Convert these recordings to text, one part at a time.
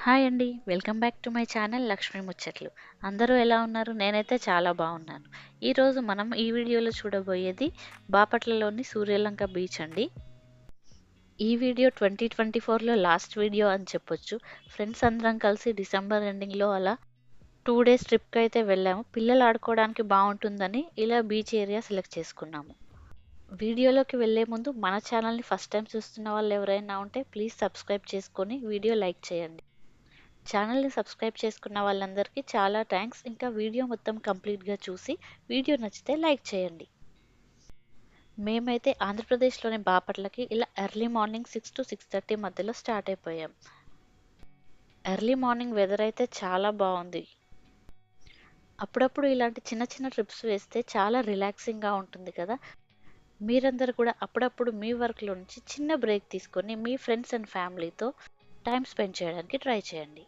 Hi అండి. Welcome back to my channel Lakshmi ముచ్చట్లు. అందరూ ఎలా ఉన్నారు? నేనైతే చాలా బాగున్నాను. ఈరోజు మనం ఈ వీడియోలో చూడబోయేది బాపట్లలోని సూర్యలంక బీచ్ అండి. ఈ వీడియో 2024లో లాస్ట్ వీడియో అని చెప్పొచ్చు. ఫ్రెండ్స్ అందరం కలిసి డిసెంబర్ ఎండింగ్లో అలా 2 డేస్ ట్రిప్కి అయితే వెళ్ళాము. పిల్లలు ఆడుకోవడానికి బాగుంటుందని ఇలా బీచ్ ఏరియా సెలెక్ట్ చేసుకున్నాము. వీడియోలోకి వెళ్ళే ముందు మన ఛానల్ని ఫస్ట్ టైం చూస్తున్న వాళ్ళు ఎవరైనా ఉంటే ప్లీజ్ సబ్స్క్రైబ్ చేసుకొని వీడియో లైక్ చేయండి. ఛానల్ని సబ్స్క్రైబ్ చేసుకున్న వాళ్ళందరికీ చాలా థ్యాంక్స్. ఇంకా వీడియో మొత్తం కంప్లీట్గా చూసి వీడియో నచ్చితే లైక్ చేయండి. మేమైతే ఆంధ్రప్రదేశ్లోని బాపట్లకి ఇలా ఎర్లీ మార్నింగ్ 6 to 6:30 మధ్యలో స్టార్ట్ అయిపోయాం. ఎర్లీ మార్నింగ్ వెదర్ అయితే చాలా బాగుంది. అప్పుడప్పుడు ఇలాంటి చిన్న చిన్న ట్రిప్స్ వేస్తే చాలా రిలాక్సింగ్గా ఉంటుంది కదా. మీరందరూ కూడా అప్పుడప్పుడు మీ వర్క్లో నుంచి చిన్న బ్రేక్ తీసుకొని మీ ఫ్రెండ్స్ అండ్ ఫ్యామిలీతో టైం స్పెండ్ చేయడానికి ట్రై చేయండి.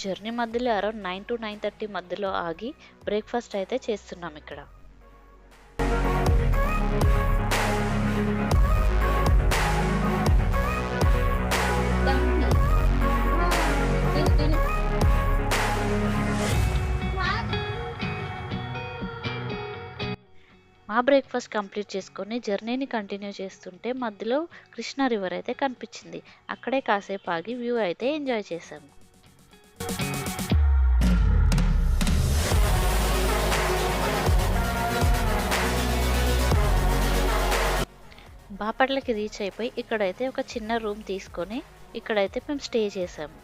జర్నీ మధ్యలో అరౌండ్ 9 to 9:30 మధ్యలో ఆగి బ్రేక్ఫాస్ట్ అయితే చేస్తున్నాం ఇక్కడ. మా బ్రేక్ఫాస్ట్ కంప్లీట్ చేసుకొని జర్నీని కంటిన్యూ చేస్తుంటే మధ్యలో కృష్ణా రివర్ అయితే కనిపించింది. అక్కడే కాసేపు ఆగి వ్యూ అయితే ఎంజాయ్ చేశాము. బాపట్లకి రీచ్ అయిపోయి ఇక్కడైతే ఒక చిన్న రూమ్ తీసుకొని ఇక్కడైతే మేము స్టే చేసాము.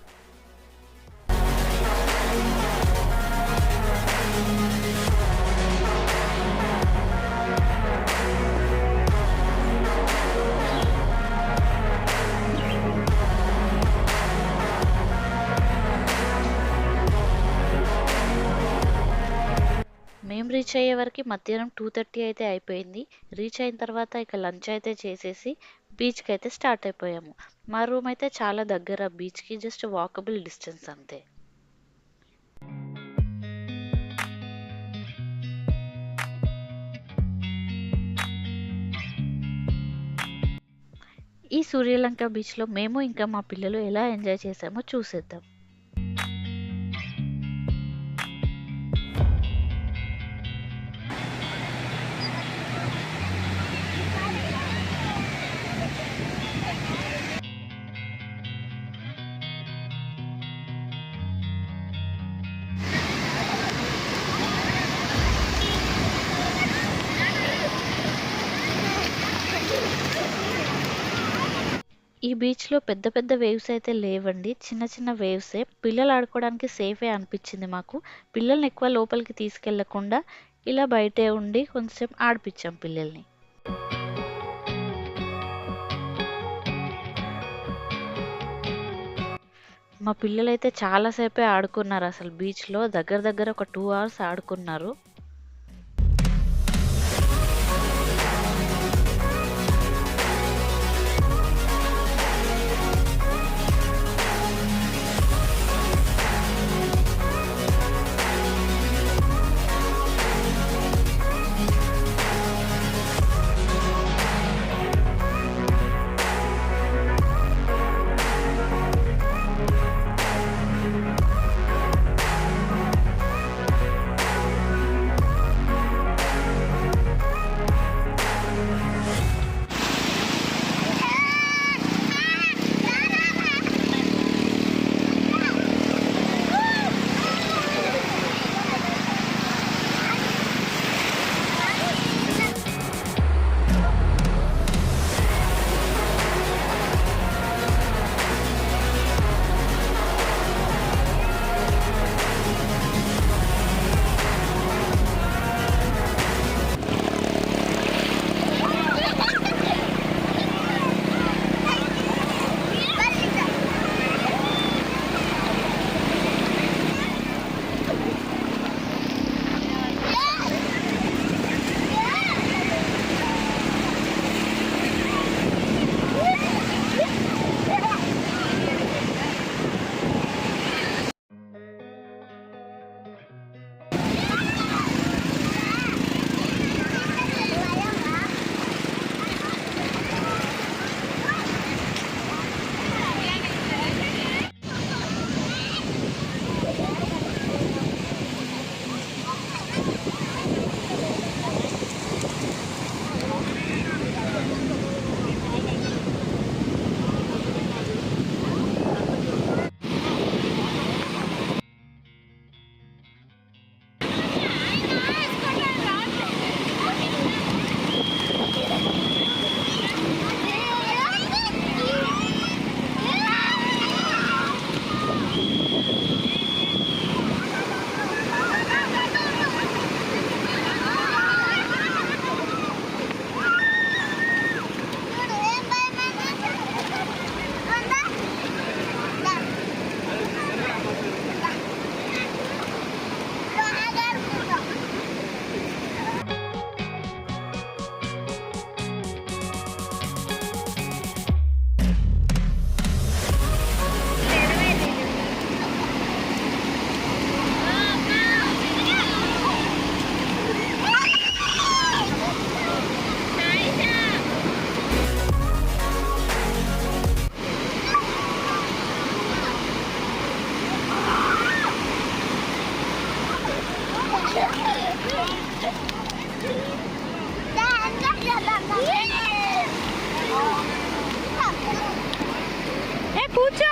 మేము రీచ్ అయ్యే వరకు మధ్యాహ్నం 2:30 అయితే అయిపోయింది. రీచ్ అయిన తర్వాత ఇక లంచ్ అయితే చేసేసి బీచ్కి అయితే స్టార్ట్ అయిపోయాము. మా రూమ్ అయితే చాలా దగ్గర బీచ్కి, జస్ట్ వాకబుల్ డిస్టెన్స్ అంతే. ఈ సూర్యలంక బీచ్లో మేము ఇంకా మా పిల్లలు ఎలా ఎంజాయ్ చేసామో చూసేద్దాం. ఈ బీచ్లో పెద్ద పెద్ద వేవ్స్ అయితే లేవండి, చిన్న చిన్న వేవ్సే. పిల్లలు ఆడుకోవడానికి సేఫే అనిపించింది మాకు. పిల్లల్ని ఎక్కువ లోపలికి తీసుకెళ్లకుండా ఇలా బయటే ఉండి కొంచెం ఆడిపించాం పిల్లల్ని. మా పిల్లలైతే చాలాసేపే ఆడుకున్నారు. అసలు బీచ్లో దగ్గర దగ్గర ఒక 2 hours ఆడుకున్నారు. కూర్చో.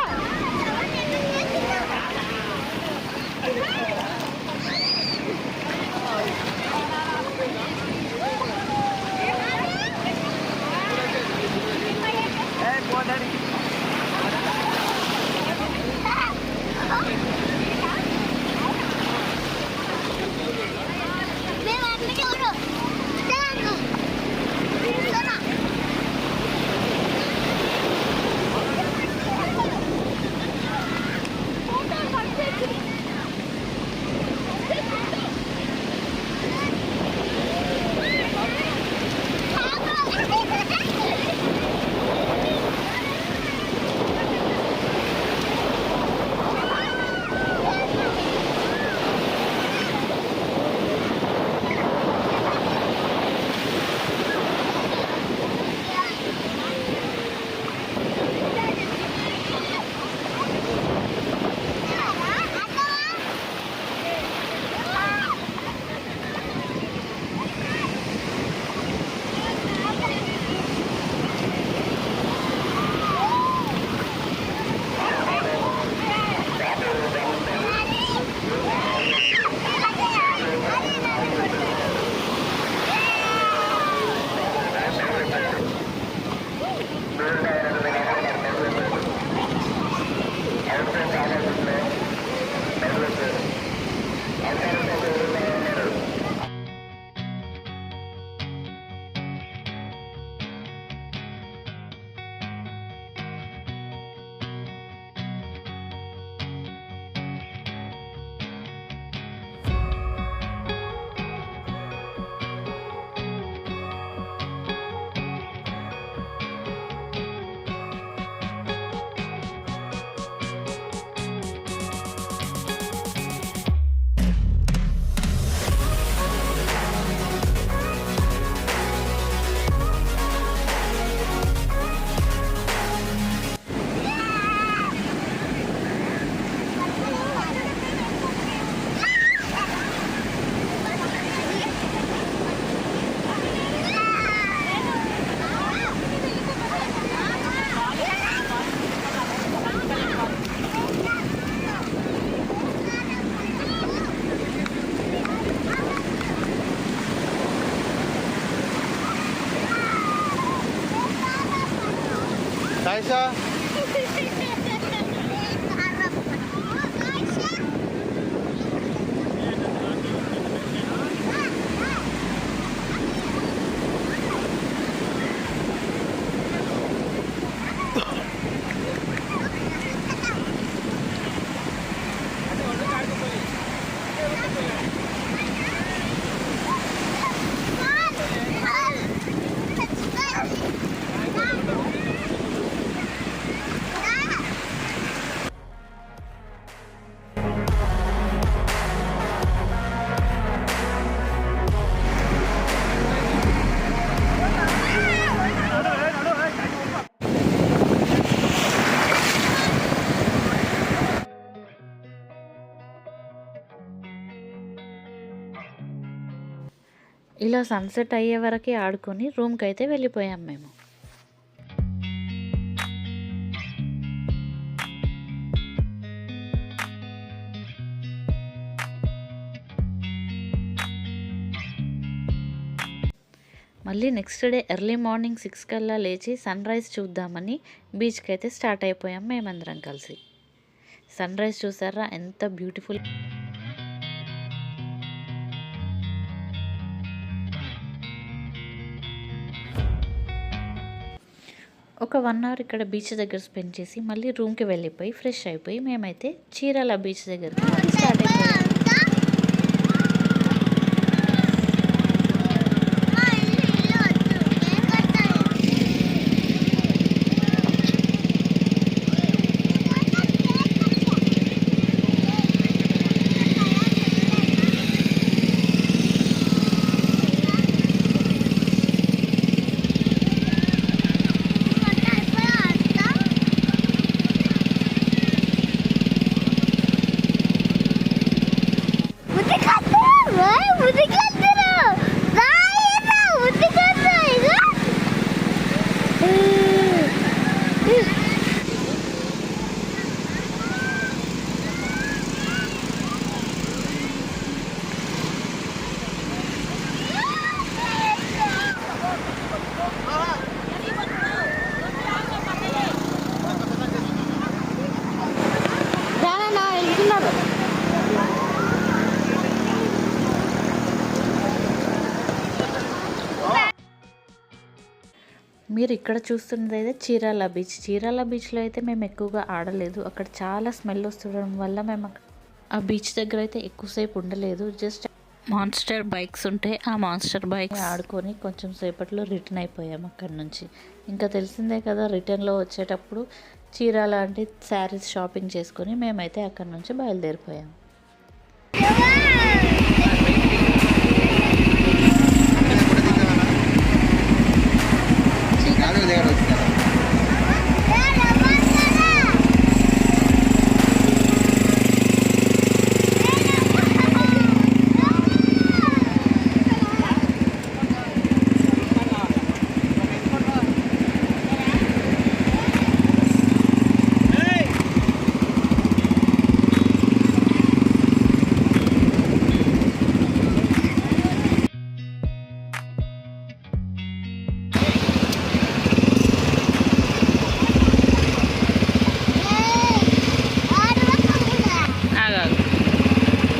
Taisa. ఇలా సన్సెట్ అయ్యే వరకే ఆడుకొని రూమ్కి అయితే వెళ్ళిపోయాం మేము. మళ్ళీ నెక్స్ట్ డే ఎర్లీ మార్నింగ్ 6 కల్లా లేచి సన్ రైజ్ చూద్దామని బీచ్కి అయితే స్టార్ట్ అయిపోయాం మేమందరం కలిసి. సన్ రైజ్ చూసారా ఎంత బ్యూటిఫుల్. ఒక 1 అవర్ ఇక్కడ బీచ్ దగ్గర స్పెండ్ చేసి మళ్ళీ రూమ్కి వెళ్ళిపోయి ఫ్రెష్ అయిపోయి మేమైతే చీరాల బీచ్ దగ్గరికి స్టార్ట్ అయిపోయాం. మీరు ఇక్కడ చూస్తున్నది అయితే చీరాల బీచ్. చీరాల బీచ్లో అయితే మేము ఎక్కువగా ఆడలేదు. అక్కడ చాలా స్మెల్ వస్తుండడం వల్ల మేము ఆ బీచ్ దగ్గర అయితే ఎక్కువసేపు ఉండలేదు. జస్ట్ మాన్స్టర్ బైక్స్ ఉంటే ఆ మాన్స్టర్ బైక్స్ ఆడుకొని కొంచెం సేపట్లో రిటర్న్ అయిపోయాము అక్కడి నుంచి. ఇంకా తెలిసిందే కదా, రిటర్న్లో వచ్చేటప్పుడు చీరాల అంటే శారీస్ షాపింగ్ చేసుకొని మేమైతే అక్కడి నుంచి బయలుదేరిపోయాము.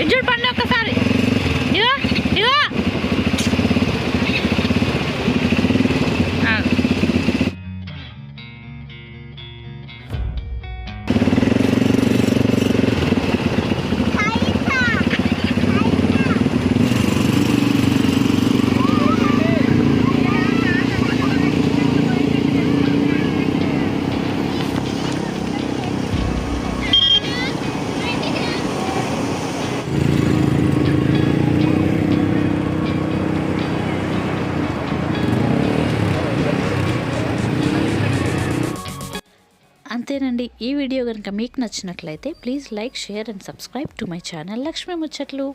ఇంజుడు పండి ఒక్కసారి ఇగో ఇగో అంతేనండి. ఈ వీడియో కనుక మీకు నచ్చినట్లయితే please like, share and subscribe to my channel Lakshmi ముచ్చట్లు.